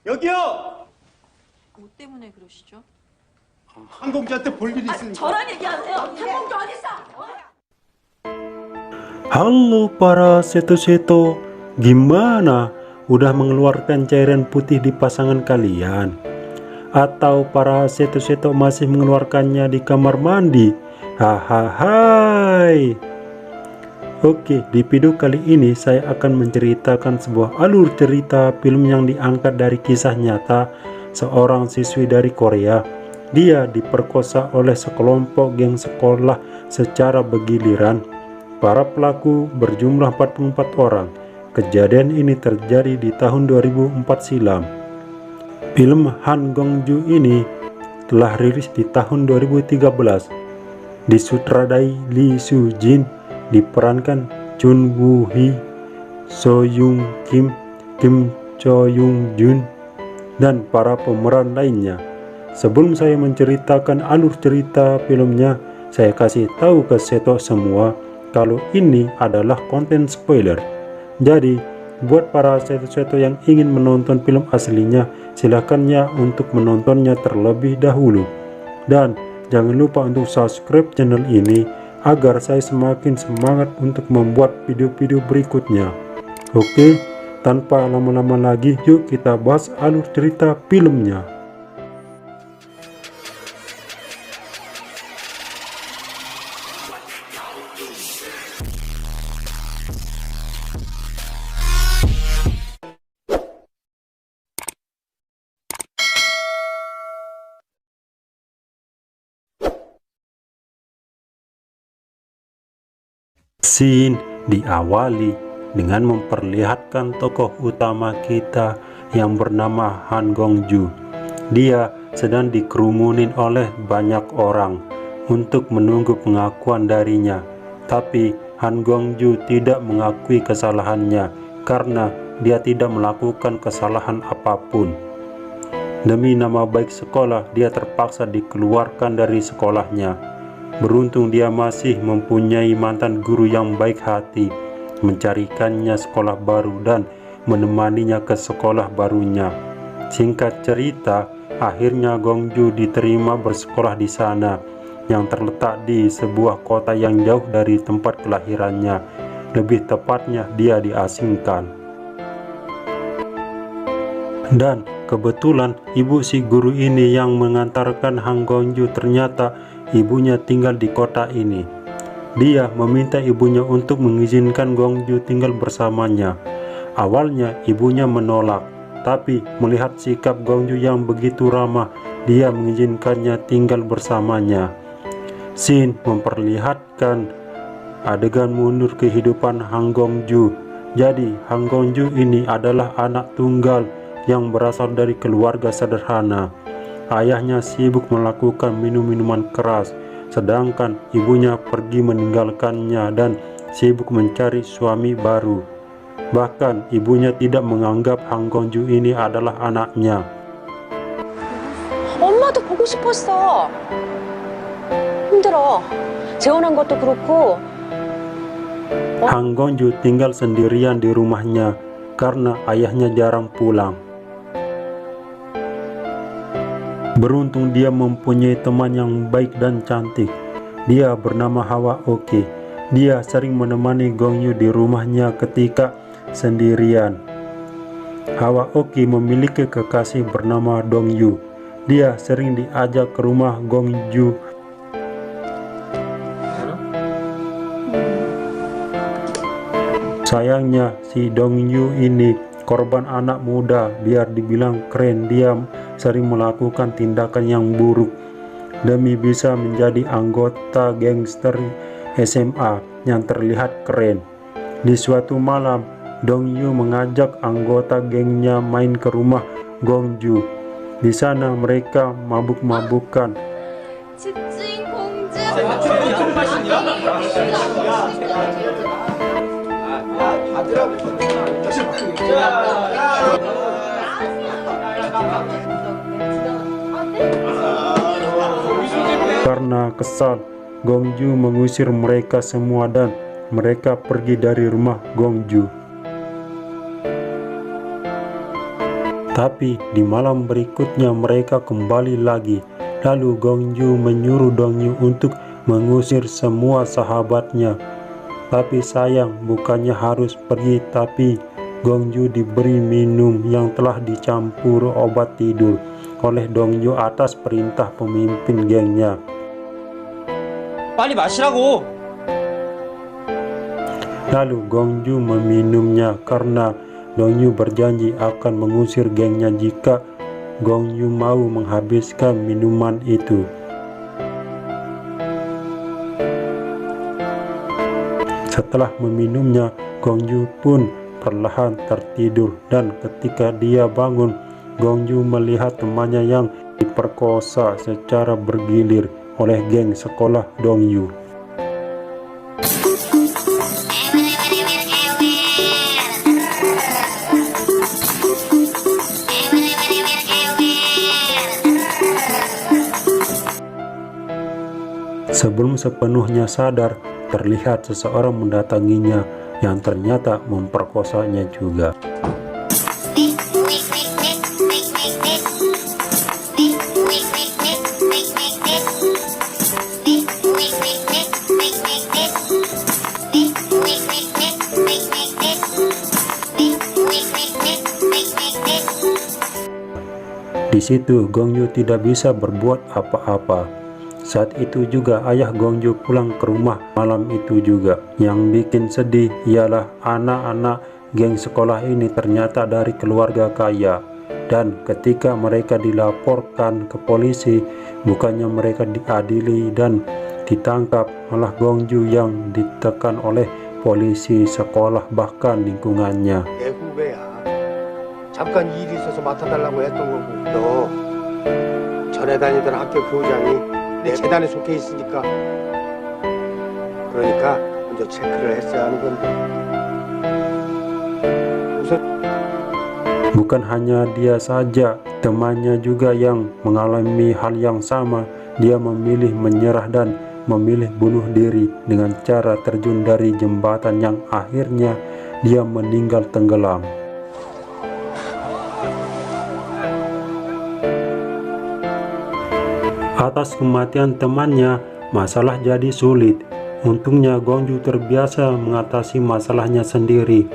여기요! 뭐 때문에 그러시죠? 항공주한테 볼 일이 있으니까. 저랑 얘기하세요. 항공주 어딨어? Halo para seto-seto, gimana? Udah mengeluarkan cairan putih di pasangan kalian? Atau para seto-seto masih mengeluarkannya di kamar mandi? Hahaha. Oke, di video kali ini saya akan menceritakan sebuah alur cerita film yang diangkat dari kisah nyata seorang siswi dari Korea. Dia diperkosa oleh sekelompok geng sekolah secara bergiliran. Para pelaku berjumlah 44 orang. Kejadian ini terjadi di tahun 2004 silam. Film Han Gong-ju ini telah rilis di tahun 2013. Disutradai Lee Soo-jin, diperankan Chun Woo-hee, So Young-kim, Kim Cho-young-jun, dan para pemeran lainnya. Sebelum saya menceritakan alur cerita filmnya, saya kasih tahu ke seto semua kalau ini adalah konten spoiler. Jadi, buat para seto-seto yang ingin menonton film aslinya, silakan ya untuk menontonnya terlebih dahulu. Dan jangan lupa untuk subscribe channel ini agar saya semakin semangat untuk membuat video-video berikutnya. Oke, tanpa lama-lama lagi, yuk kita bahas alur cerita filmnya. Scene diawali dengan memperlihatkan tokoh utama kita yang bernama Han Gong-ju. Dia sedang dikerumunin oleh banyak orang untuk menunggu pengakuan darinya. Tapi Han Gong-ju tidak mengakui kesalahannya karena dia tidak melakukan kesalahan apapun. Demi nama baik sekolah, dia terpaksa dikeluarkan dari sekolahnya. Beruntung dia masih mempunyai mantan guru yang baik hati, mencarikannya sekolah baru dan menemaninya ke sekolah barunya. Singkat cerita, akhirnya Gongju diterima bersekolah di sana, yang terletak di sebuah kota yang jauh dari tempat kelahirannya. Lebih tepatnya, dia diasingkan. Dan kebetulan ibu si guru ini yang mengantarkan Han Gongju ternyata ibunya tinggal di kota ini. Dia meminta ibunya untuk mengizinkan Gongju tinggal bersamanya. Awalnya ibunya menolak, tapi melihat sikap Gongju yang begitu ramah, dia mengizinkannya tinggal bersamanya. Scene memperlihatkan adegan mundur kehidupan Han Gongju. Jadi Han Gongju ini adalah anak tunggal yang berasal dari keluarga sederhana. Ayahnya sibuk melakukan minum-minuman keras, sedangkan ibunya pergi meninggalkannya dan sibuk mencari suami baru. Bahkan ibunya tidak menganggap Han Gongju ini adalah anaknya. 엄마도 보고 싶었어. 힘들어. 재혼한 것도 그렇고. Han Gongju tinggal sendirian di rumahnya karena ayahnya jarang pulang. Beruntung dia mempunyai teman yang baik dan cantik. Dia bernama Hawa Oki. Dia sering menemani Gongju di rumahnya ketika sendirian. Hawa Oki memiliki kekasih bernama Dongyu. Dia sering diajak ke rumah Gongju. Sayangnya si Dongyu ini korban anak muda, biar dibilang keren. Dia sering melakukan tindakan yang buruk demi bisa menjadi anggota gangster SMA yang terlihat keren. Di suatu malam, Dongyu mengajak anggota gengnya main ke rumah Gongju. Di sana mereka mabuk-mabukan. Karena kesal, Gongju mengusir mereka semua dan mereka pergi dari rumah Gongju. Tapi di malam berikutnya mereka kembali lagi. Lalu Gongju menyuruh Dongyu untuk mengusir semua sahabatnya. Tapi sayang, bukannya harus pergi, tapi Gongju diberi minum yang telah dicampur obat tidur oleh Dongyu atas perintah pemimpin gengnya. 빨리 마시라고. Lalu Gongju meminumnya karena Dongyu berjanji akan mengusir gengnya jika Gongju mau menghabiskan minuman itu. Setelah meminumnya, Gongju pun perlahan tertidur, dan ketika dia bangun, Gongju melihat temannya yang diperkosa secara bergilir oleh geng sekolah Dongyu. Sebelum sepenuhnya sadar, terlihat seseorang mendatanginya yang ternyata memperkosanya juga. Di situ Gongju tidak bisa berbuat apa-apa. Saat itu juga ayah Gongju pulang ke rumah malam itu juga. Yang bikin sedih ialah anak-anak geng sekolah ini ternyata dari keluarga kaya. Dan ketika mereka dilaporkan ke polisi, bukannya mereka diadili dan ditangkap, malah Gongju yang ditekan oleh polisi sekolah bahkan lingkungannya. 내 후배야. 잠깐 일이 있어서 맡아달라고 했던 거고, 너 전에 다니던 학교 교장이 내 재단에 속해 있으니까, 그러니까 먼저 체크를 했어야 하는 건데. 우선 Bukan hanya dia saja, temannya juga yang mengalami hal yang sama. Dia memilih menyerah dan memilih bunuh diri dengan cara terjun dari jembatan yang akhirnya dia meninggal tenggelam. Atas kematian temannya, masalah jadi sulit. Untungnya Gongju terbiasa mengatasi masalahnya sendiri.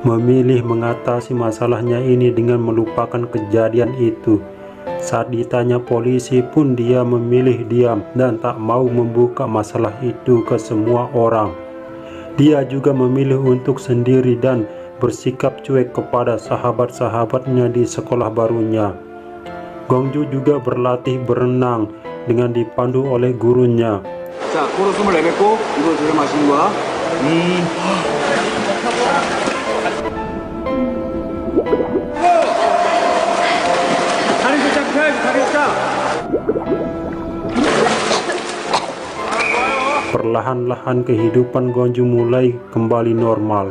Memilih mengatasi masalahnya ini dengan melupakan kejadian itu. Saat ditanya polisi pun dia memilih diam dan tak mau membuka masalah itu ke semua orang. Dia juga memilih untuk sendiri dan bersikap cuek kepada sahabat-sahabatnya di sekolah barunya. Gongju juga berlatih berenang dengan dipandu oleh gurunya. 자, 코로 숨을 내뱉고 이거 들여 마시는 거야. 다리 살짝 펴야지, 다리 살짝. Perlahan-lahan kehidupan Gongju mulai kembali normal.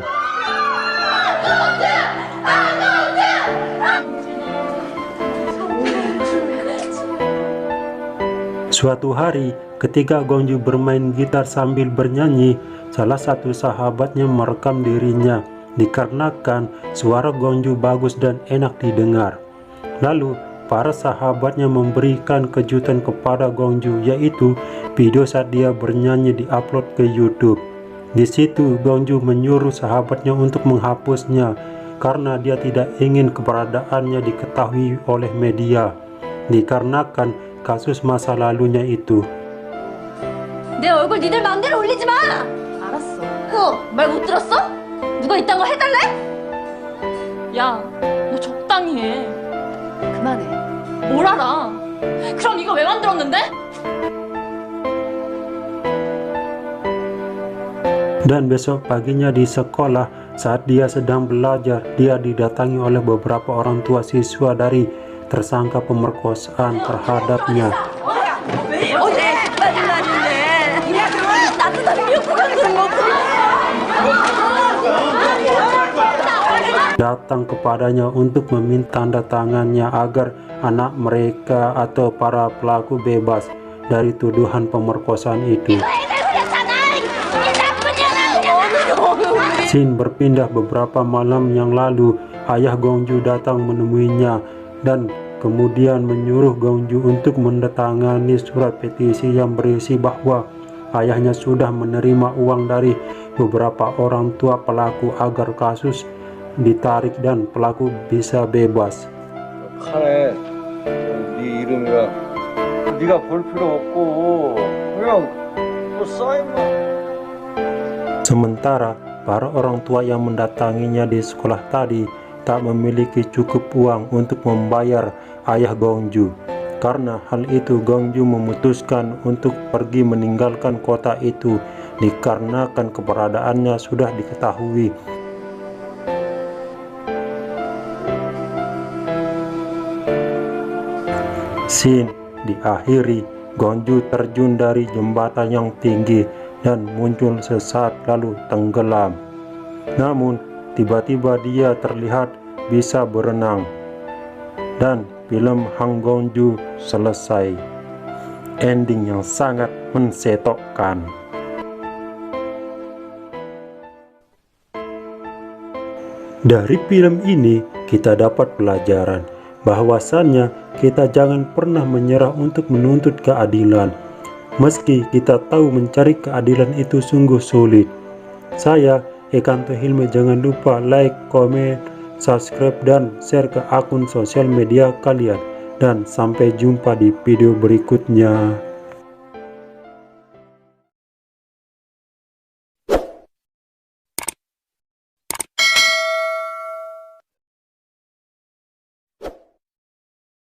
Suatu hari, ketika Gongju bermain gitar sambil bernyanyi, salah satu sahabatnya merekam dirinya, dikarenakan suara Gongju bagus dan enak didengar. Lalu, para sahabatnya memberikan kejutan kepada Gongju, yaitu video saat dia bernyanyi diupload ke YouTube. Di situ, Gongju menyuruh sahabatnya untuk menghapusnya, karena dia tidak ingin keberadaannya diketahui oleh media, dikarenakan kasus masa lalunya itu. 내 얼굴 니들 마음대로 올리지 마! 알았어. 말 못 들었어? 누가 이딴 거 해달래? 야, 너 적당히 해. 그만해. 뭘 알아? 그럼 이거 왜 만들었는데? Dan besok paginya di sekolah, saat dia sedang belajar, dia didatangi oleh beberapa orang tua siswa dari tersangka pemerkosaan terhadapnya. Datang kepadanya untuk meminta tanda tangannya agar anak mereka atau para pelaku bebas dari tuduhan pemerkosaan itu. Scene berpindah beberapa malam yang lalu ayah Gongju datang menemuinya dan kemudian menyuruh Gongju untuk menandatangani surat petisi yang berisi bahwa ayahnya sudah menerima uang dari beberapa orang tua pelaku agar kasus ditarik dan pelaku bisa bebas. 칸에 네 이름이가 네가 볼 필요 없고 그냥 뭐 사인만. Sementara para orang tua yang mendatanginya di sekolah tadi tak memiliki cukup uang untuk membayar ayah Gongju. Karena hal itu Gongju memutuskan untuk pergi meninggalkan kota itu dikarenakan keberadaannya sudah diketahui. Scene diakhiri, Gongju terjun dari jembatan yang tinggi dan muncul sesaat lalu tenggelam. Namun tiba-tiba dia terlihat bisa berenang dan film Han Gongju selesai. Ending yang sangat mensetokkan. Dari film ini kita dapat pelajaran bahwasannya kita jangan pernah menyerah untuk menuntut keadilan. Meski kita tahu mencari keadilan itu sungguh sulit. Saya, Ekanto Hilmi, jangan lupa like, komen, subscribe, dan share ke akun sosial media kalian. Dan sampai jumpa di video berikutnya.